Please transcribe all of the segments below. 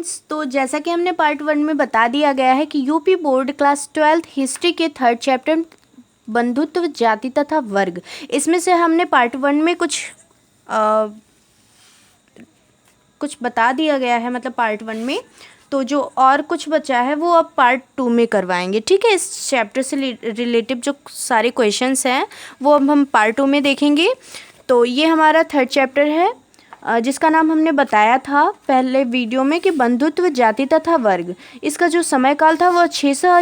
Students, तो जैसा कि हमने पार्ट 1 में बता दिया गया है कि UP board class 12th history के 3rd चैप्टर बंधुत्व जाति तथा वर्ग, इसमें से हमने पार्ट 1 में कुछ बता दिया गया है, मतलब पार्ट 1 में। तो जो और कुछ बचा है वो अब पार्ट 2 में करवाएंगे, ठीक है। इस चैप्टर से रिलेटिव जो सारे क्वेश्चंस हैं वो अब हम पार्ट 2 में देखेंगे। तो ये हमारा 3rd चैप्टर है, जिसका नाम हमने बताया था पहले वीडियो में कि बंधुत्व जाति तथा वर्ग। इसका जो समय काल था वह 600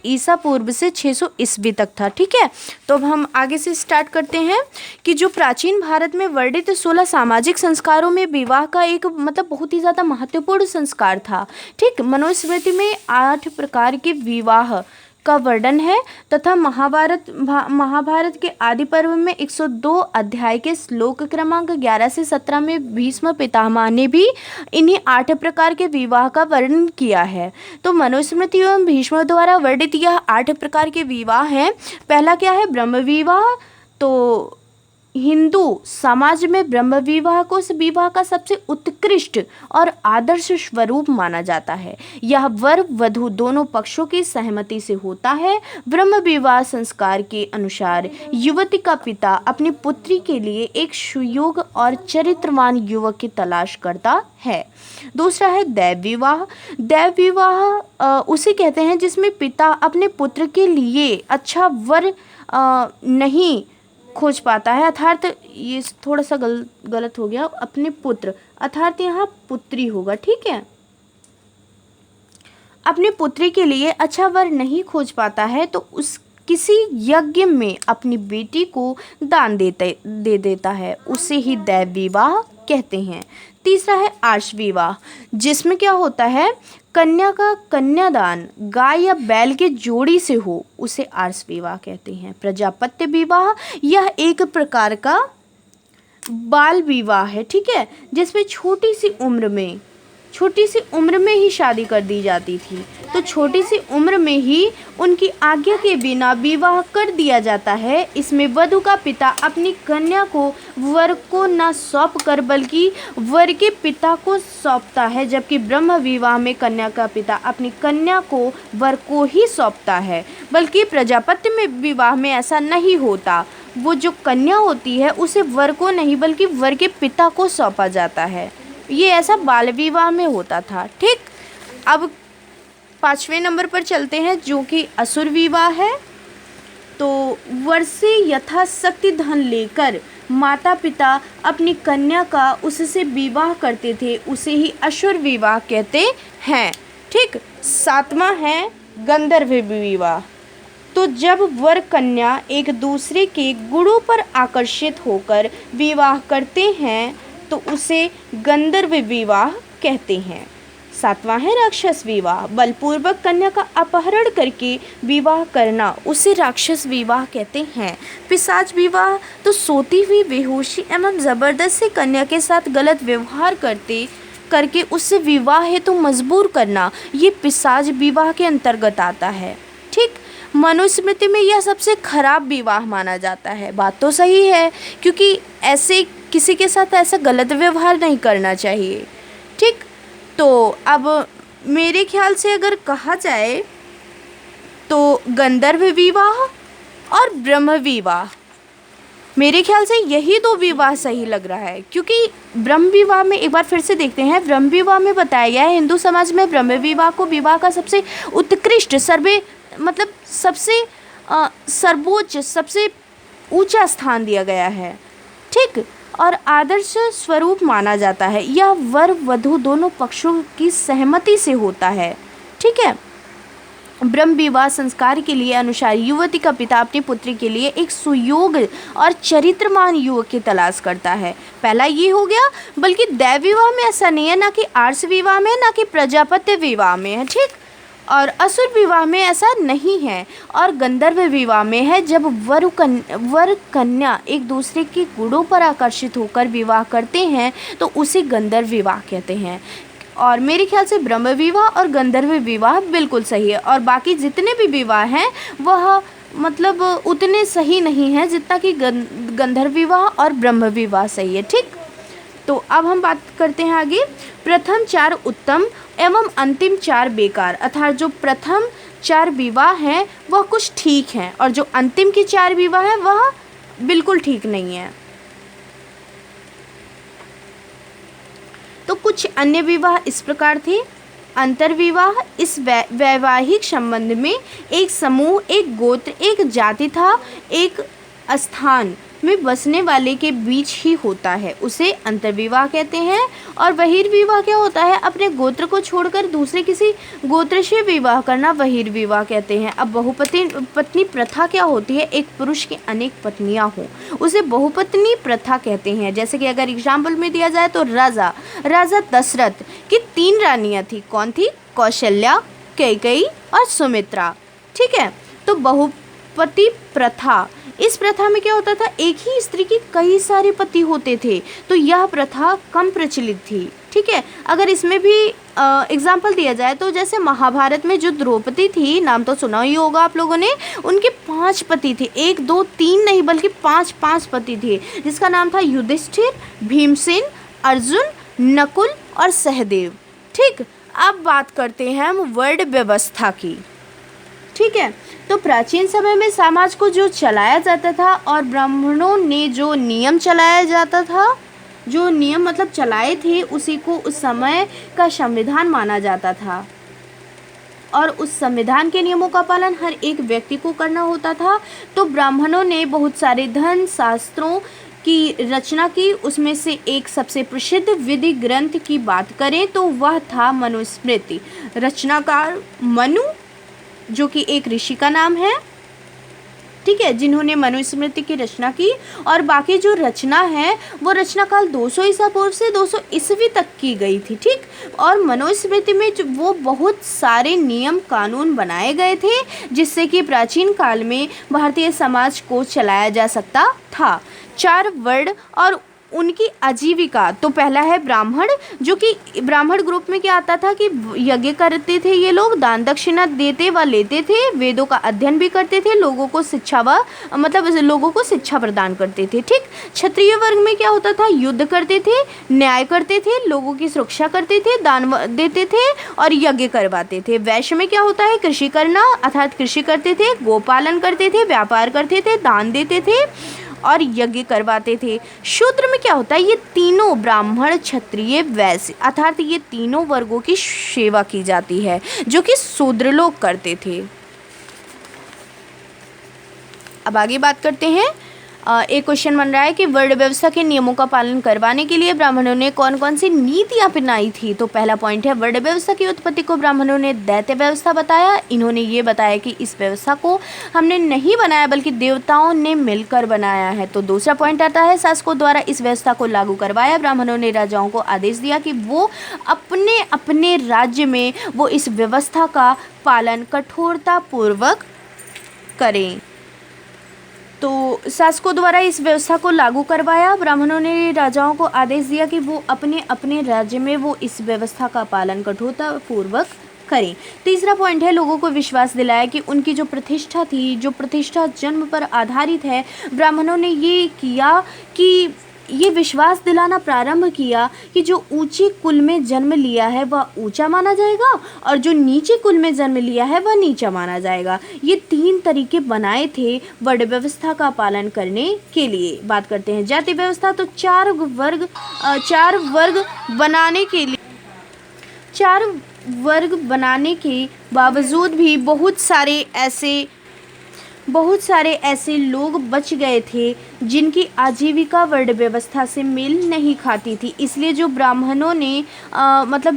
ईसा पूर्व से 600 ईस्वी तक था, ठीक है। तो अब हम आगे से स्टार्ट करते हैं कि जो प्राचीन भारत में वर्णित 16 सामाजिक संस्कारों में विवाह का एक मतलब बहुत ही ज़्यादा महत्वपूर्ण संस्कार था, ठीक। मनुस्मृति में 8 प्रकार के विवाह का वर्णन है तथा महाभारत के आदि पर्व में 102 अध्याय के श्लोक क्रमांक 11 से 17 में भीष्म पितामह ने भी इन्हीं 8 प्रकार के विवाह का वर्णन किया है। तो मनुस्मृति एवं भीष्म द्वारा वर्णित यह 8 प्रकार के विवाह हैं। पहला क्या है? ब्रह्म विवाह। तो हिंदू समाज में ब्रह्म विवाह को उस विवाह का सबसे उत्कृष्ट और आदर्श स्वरूप माना जाता है। यह वर वधु दोनों पक्षों की सहमति से होता है। ब्रह्म विवाह संस्कार के अनुसार युवती का पिता अपनी पुत्री के लिए एक सुयोग्य और चरित्रवान युवक की तलाश करता है। दूसरा है दैव विवाह। दैव विवाह उसे कहते हैं जिसमें पिता अपने पुत्र के लिए अच्छा वर नहीं खोज पाता है, अर्थात ये थोड़ा सा गलत हो गया, अपने पुत्र अर्थात यहाँ पुत्री होगा, ठीक है। अपने पुत्री के लिए अच्छा वर नहीं खोज पाता है तो उस किसी यज्ञ में अपनी बेटी को दान दे देता है, उसे ही दैव विवाह कहते हैं। तीसरा है आर्ष विवाह, जिसमें क्या होता है, कन्या का कन्यादान गाय या बैल के जोड़ी से हो, उसे आर्ष विवाह कहते हैं। प्रजापत्य विवाह, यह एक प्रकार का बाल विवाह है, ठीक है, जिसमें छोटी सी उम्र में ही शादी कर दी जाती थी। तो छोटी सी उम्र में ही उनकी आज्ञा के बिना विवाह कर दिया जाता है। इसमें वधु का पिता अपनी कन्या को वर को न सौंप कर बल्कि वर के पिता को सौंपता है, जबकि ब्रह्म विवाह में कन्या का पिता अपनी कन्या को वर को ही सौंपता है। बल्कि प्रजापत्य में विवाह में ऐसा नहीं होता, वो जो कन्या होती है उसे वर को नहीं बल्कि वर के पिता को सौंपा जाता है। ये ऐसा बाल विवाह में होता था, ठीक। अब 5वें नंबर पर चलते हैं जो कि असुर विवाह है। तो वर से यथाशक्ति धन लेकर माता पिता अपनी कन्या का उससे विवाह करते थे, उसे ही असुर विवाह कहते हैं, ठीक। 7वां है गंधर्व विवाह। तो जब वर कन्या एक दूसरे के गुणों पर आकर्षित होकर विवाह करते हैं तो उसे गंधर्व विवाह कहते हैं। 7वां है राक्षस विवाह। बलपूर्वक कन्या का अपहरण करके विवाह करना, उसे राक्षस विवाह कहते हैं। पिशाच विवाह, तो सोती हुई बेहोशी एवं जबरदस्ती कन्या के साथ गलत व्यवहार करके उससे विवाह हेतु मजबूर करना, ये पिशाच विवाह के अंतर्गत आता है, ठीक। मनुस्मृति में यह सबसे खराब विवाह माना जाता है। बात तो सही है, क्योंकि ऐसे किसी के साथ ऐसा गलत व्यवहार नहीं करना चाहिए, ठीक। तो अब मेरे ख्याल से अगर कहा जाए तो गंधर्व विवाह और ब्रह्म विवाह, मेरे ख्याल से यही 2 विवाह सही लग रहा है। क्योंकि ब्रह्म विवाह में एक बार फिर से देखते हैं, ब्रह्म विवाह में बताया गया है हिंदू समाज में ब्रह्म विवाह को विवाह का सबसे उत्कृष्ट सबसे सर्वोच्च सबसे ऊंचा स्थान दिया गया है, ठीक, और आदर्श स्वरूप माना जाता है। यह वर वधु दोनों पक्षों की सहमति से होता है, ठीक है। ब्रह्म विवाह संस्कार के लिए अनुसार युवती का पिता अपनी पुत्री के लिए एक सुयोग्य और चरित्रवान युवक की तलाश करता है। पहला ये हो गया, बल्कि दैव विवाह में ऐसा नहीं है, ना कि आर्ष विवाह में, ना कि प्रजापत्य विवाह में है, ठीक। और असुर विवाह में ऐसा नहीं है। और गंधर्व विवाह में है जब वर कन्या एक दूसरे के गुणों पर आकर्षित होकर विवाह करते हैं तो उसे गंधर्व विवाह कहते हैं। और मेरे ख्याल से ब्रह्म विवाह और गंधर्व विवाह बिल्कुल सही है, और बाकी जितने भी विवाह हैं वह मतलब उतने सही नहीं हैं जितना कि गंधर्व विवाह और ब्रह्म विवाह सही है, ठीक। तो अब हम बात करते हैं आगे। प्रथम 4 उत्तम एवं अंतिम 4 बेकार, अर्थात जो प्रथम 4 विवाह हैं वह कुछ ठीक हैं और जो अंतिम की 4 विवाह हैं वह बिल्कुल ठीक नहीं है। तो कुछ अन्य विवाह इस प्रकार थे। अंतर्विवाह, इस वैवाहिक संबंध में एक समूह, एक गोत्र, एक जाति था एक स्थान में बसने वाले के बीच ही होता है, उसे अंतर्विवाह कहते हैं। और बहिर्विवाह क्या होता है? अपने गोत्र को छोड़कर दूसरे किसी गोत्र से विवाह करना बहिर्विवाह कहते हैं। अब बहुपत्नी प्रथा क्या होती है? एक पुरुष की अनेक पत्नियां हों, उसे बहुपत्नी प्रथा कहते हैं। जैसे कि अगर एग्जाम्पल में दिया जाए तो राजा दशरथ की 3 रानियां थी। कौन थी? कौशल्या, कैकेयी और सुमित्रा। ठीक है, तो बहुपति प्रथा, इस प्रथा में क्या होता था? एक ही स्त्री की कई सारे पति होते थे, तो यह प्रथा कम प्रचलित थी। ठीक है, अगर इसमें भी एग्जाम्पल दिया जाए तो जैसे महाभारत में जो द्रौपदी थी, नाम तो सुना ही होगा आप लोगों ने, उनके 5 पति थे। 1 2 3 नहीं बल्कि 5 पति थे, जिसका नाम था युधिष्ठिर, भीमसेन, अर्जुन, नकुल और सहदेव। ठीक, अब बात करते हैं हम वर्ण व्यवस्था की। ठीक है, तो प्राचीन समय में समाज को जो चलाया जाता था और ब्राह्मणों ने जो नियम चलाया जाता था, जो नियम मतलब चलाए थे, उसी को उस समय का संविधान माना जाता था और उस संविधान के नियमों का पालन हर एक व्यक्ति को करना होता था। तो ब्राह्मणों ने बहुत सारे धर्म शास्त्रों की रचना की, उसमें से एक सबसे प्रसिद्ध विधि ग्रंथ की बात करें तो वह था मनुस्मृति। रचनाकार मनु, जो कि एक ऋषि का नाम है, ठीक है, जिन्होंने मनुस्मृति की रचना की। और बाकी जो रचना है वो रचना काल 200 ईसा पूर्व से 200 ईस्वी तक की गई थी। ठीक, और मनुस्मृति में जो वो बहुत सारे नियम कानून बनाए गए थे जिससे कि प्राचीन काल में भारतीय समाज को चलाया जा सकता था। 4 वर्ण और उनकी आजीविका, तो पहला है ब्राह्मण, जो कि ब्राह्मण ग्रुप में क्या आता था कि यज्ञ करते थे ये लोग, दान दक्षिणा देते व लेते थे, वेदों का अध्ययन भी करते थे, लोगों को शिक्षा प्रदान करते थे। ठीक, क्षत्रिय वर्ग में क्या होता था? युद्ध करते थे, न्याय करते थे, लोगों की सुरक्षा करते थे, दान देते थे और यज्ञ करवाते थे। वैश्य में क्या होता है? कृषि करना, अर्थात कृषि करते थे, गोपालन करते थे, व्यापार करते थे, दान देते थे और यज्ञ करवाते थे। शूद्र में क्या होता है? ये तीनों ब्राह्मण, क्षत्रिय, वैश्य, अर्थात ये तीनों वर्गों की सेवा की जाती है जो कि शूद्र लोग करते थे। अब आगे बात करते हैं। एक क्वेश्चन बन रहा है कि वर्ण व्यवस्था के नियमों का पालन करवाने के लिए ब्राह्मणों ने कौन कौन सी नीतियाँ अपनाई थी? तो पहला पॉइंट है, वर्ण व्यवस्था की उत्पत्ति को ब्राह्मणों ने दैत्य व्यवस्था बताया। इन्होंने ये बताया कि इस व्यवस्था को हमने नहीं बनाया बल्कि देवताओं ने मिलकर बनाया है। तो दूसरा पॉइंट आता है, शासकों द्वारा इस व्यवस्था को लागू करवाया। ब्राह्मणों ने राजाओं को आदेश दिया कि वो अपने अपने राज्य में वो इस व्यवस्था का पालन कठोरतापूर्वक करें। तो शासकों द्वारा इस व्यवस्था को लागू करवाया। ब्राह्मणों ने राजाओं को आदेश दिया कि वो अपने अपने राज्य में वो इस व्यवस्था का पालन कठोरतापूर्वक करें। तीसरा पॉइंट है, लोगों को विश्वास दिलाया कि उनकी जो प्रतिष्ठा थी, जो प्रतिष्ठा जन्म पर आधारित है, ब्राह्मणों ने ये किया कि ये विश्वास दिलाना प्रारंभ किया कि जो ऊंचे कुल में जन्म लिया है वह ऊंचा माना जाएगा और जो नीचे कुल में जन्म लिया है वह नीचा माना जाएगा। ये 3 तरीके बनाए थे वर्ण व्यवस्था का पालन करने के लिए। बात करते हैं जाति व्यवस्था। तो 4 वर्ग बनाने के बावजूद भी बहुत सारे ऐसे लोग बच गए थे जिनकी आजीविका वर्ण व्यवस्था से मेल नहीं खाती थी। इसलिए जो ब्राह्मणों ने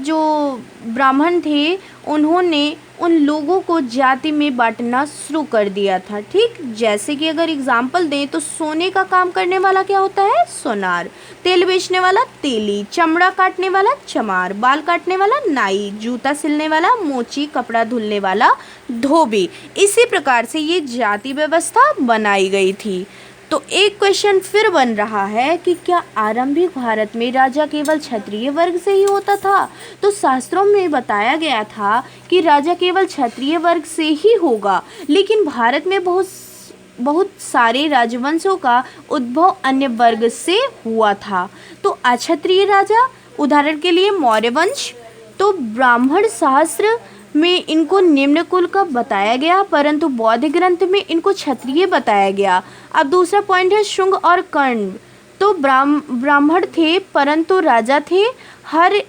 जो ब्राह्मण थे उन्होंने उन लोगों को जाति में बांटना शुरू कर दिया था। ठीक, जैसे कि अगर एग्जाम्पल दें तो सोने का काम करने वाला क्या होता है? सोनार, तेल बेचने वाला तेली, चमड़ा काटने वाला चमार, बाल काटने वाला नाई, जूता सिलने वाला मोची, कपड़ा धुलने वाला धोबी। इसी प्रकार से ये जाति व्यवस्था बनाई गई थी। तो एक क्वेश्चन फिर बन रहा है कि क्या आरंभिक भारत में राजा केवल क्षत्रिय वर्ग से ही होता था? तो शास्त्रों में बताया गया था कि राजा केवल क्षत्रिय वर्ग से ही होगा, लेकिन भारत में बहुत बहुत सारे राजवंशों का उद्भव अन्य वर्ग से हुआ था। तो अक्षत्रिय राजा, उदाहरण के लिए मौर्य वंश, तो ब्राह्मण शास्त्र में इनको निम्न कुल का बताया गया, परंतु बौद्ध ग्रंथ में इनको क्षत्रिय बताया गया। अब दूसरा पॉइंट है शुंग और कर्ण। तो ब्राह्मण थे परंतु राजा थे। हर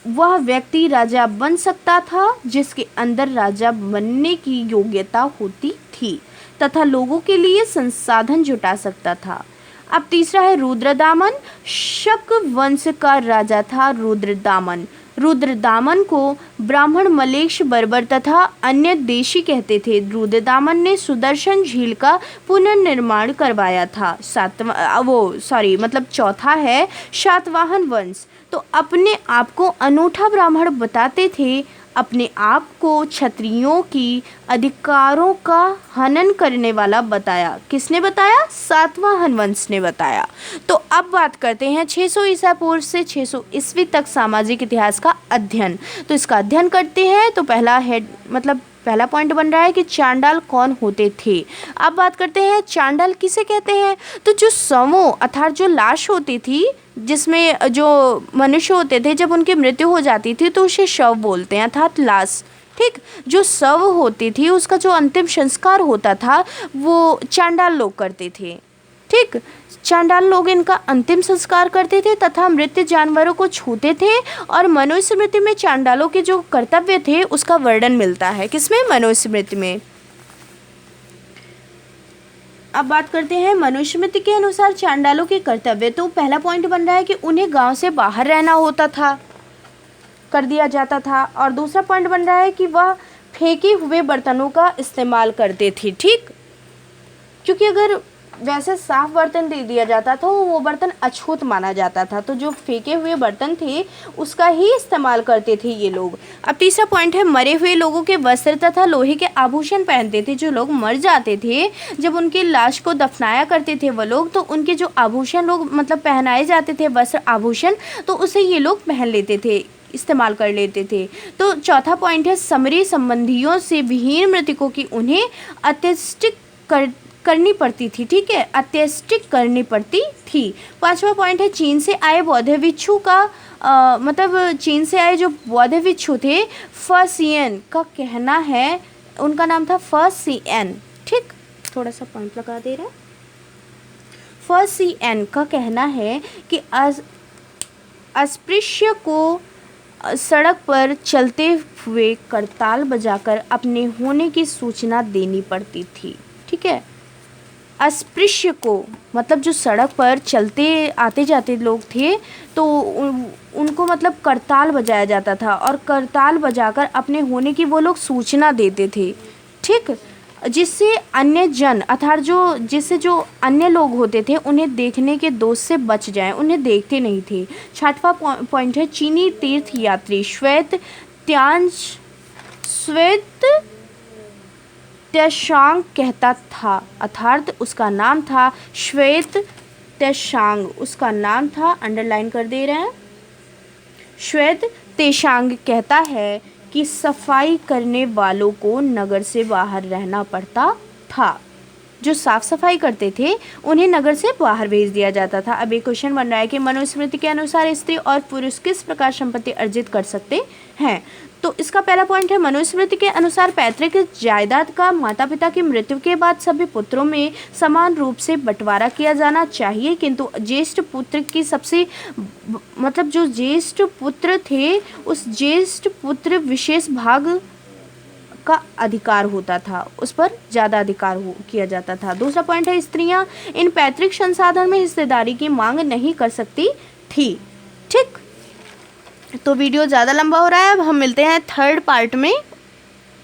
वह व्यक्ति राजा बन सकता था जिसके अंदर राजा बनने की योग्यता होती थी तथा लोगों के लिए संसाधन जुटा सकता था। अब तीसरा है रुद्रदामन। शक वंश का राजा था रुद्रदामन। रुद्रदामन को ब्राह्मण मलेक्ष बर्बर तथा अन्य देशी कहते थे। रुद्रदामन ने सुदर्शन झील का पुनर्निर्माण करवाया था। चौथा है शातवाहन वंश। तो अपने आप को अनूठा ब्राह्मण बताते थे। अपने आप को क्षत्रियों की अधिकारों का हनन करने वाला बताया। किसने बताया? सातवाहन वंश ने बताया। तो अब बात करते हैं 600 ईसा पूर्व से 600 ईस्वी तक सामाजिक इतिहास का अध्ययन। तो इसका अध्ययन करते हैं। तो पहला पॉइंट बन रहा है कि चांडाल कौन होते थे। अब बात करते हैं चांडाल किसे कहते हैं। तो जो शवों अर्थात जो लाश होती थी, जिसमें जो मनुष्य होते थे, जब उनकी मृत्यु हो जाती थी तो उसे शव बोलते हैं अर्थात लाश। ठीक, जो शव होती थी उसका जो अंतिम संस्कार होता था वो चांडाल लोग करते थे। ठीक, चांडाल लोग इनका अंतिम संस्कार करते थे तथा मृत जानवरों को छूते थे। और मनुस्मृति में चांडालों के जो कर्तव्य थे उसका वर्णन मिलता है। किसमें? मनुस्मृति में। अब बात करते हैं मनुस्मृति के अनुसार चांडालों के कर्तव्य। तो पहला पॉइंट बन रहा है कि उन्हें गांव से बाहर रहना होता था, कर दिया जाता था। और दूसरा पॉइंट बन रहा है कि वह फेंके हुए बर्तनों का इस्तेमाल करते थे। ठीक, क्योंकि अगर वैसे साफ बर्तन दे दिया जाता था वो बर्तन अछूत माना जाता था, तो जो फेंके हुए बर्तन थे उसका ही इस्तेमाल करते थे ये लोग। अब तीसरा पॉइंट है मरे हुए लोगों के वस्त्र तथा लोहे के आभूषण पहनते थे। जो लोग मर जाते थे, जब उनकी लाश को दफनाया करते थे वो लोग, तो उनके जो आभूषण पहनाए जाते थे, वस्त्र आभूषण, तो उसे ये लोग पहन लेते थे, इस्तेमाल कर लेते थे। तो चौथा पॉइंट है समरी संबंधियों से विहीन मृतकों की उन्हें अत्यष्ट करनी पड़ती थी। ठीक है, अत्यष्टि करनी पड़ती थी। पांचवा पॉइंट है चीन से आए बौद्ध भिक्षु का चीन से आए जो बौद्ध भिक्षु थे फसियन का कहना है, उनका नाम था फसियन। ठीक, थोड़ा सा पॉइंट लगा दे रहे हैं। फसियन का कहना है कि अस्पृश्य को सड़क पर चलते हुए करताल बजाकर अपने होने की सूचना देनी पड़ती थी। ठीक है, अस्पृश्य को जो सड़क पर चलते आते जाते लोग थे तो उनको करताल बजाया जाता था और करताल बजाकर अपने होने की वो लोग सूचना देते थे। ठीक, जिससे अन्य जन अर्थात जिससे जो अन्य लोग होते थे उन्हें देखने के दोष से बच जाएं, उन्हें देखते नहीं थे। छठवां पॉइंट है चीनी तीर्थ यात्री श्वेत त्सांग कहता था, अर्थात उसका नाम था श्वेत त्सांग, उसका नाम था, अंडरलाइन कर दे रहे हैं, श्वेत त्सांग कहता है कि सफाई करने वालों को नगर से बाहर रहना पड़ता था। जो साफ सफाई करते थे उन्हें नगर से बाहर भेज दिया जाता था। अब एक क्वेश्चन बन रहा है कि मनुस्मृति के अनुसार स्त्री और पुरुष किस प्रकार संपत्ति अर्जित कर सकते हैं। तो इसका पहला पॉइंट है मनुस्मृति के अनुसार पैतृक जायदाद का माता पिता की मृत्यु के बाद सभी पुत्रों में समान रूप से बंटवारा किया जाना चाहिए, किंतु ज्येष्ठ पुत्र की सबसे जो ज्येष्ठ पुत्र थे उस ज्येष्ठ पुत्र विशेष भाग का अधिकार होता था, उस पर ज़्यादा अधिकार किया जाता था। दूसरा पॉइंट है स्त्रियां इन पैतृक संसाधन में हिस्सेदारी की मांग नहीं कर सकती थी। ठीक, तो वीडियो ज़्यादा लंबा हो रहा है, अब हम मिलते हैं थर्ड पार्ट में।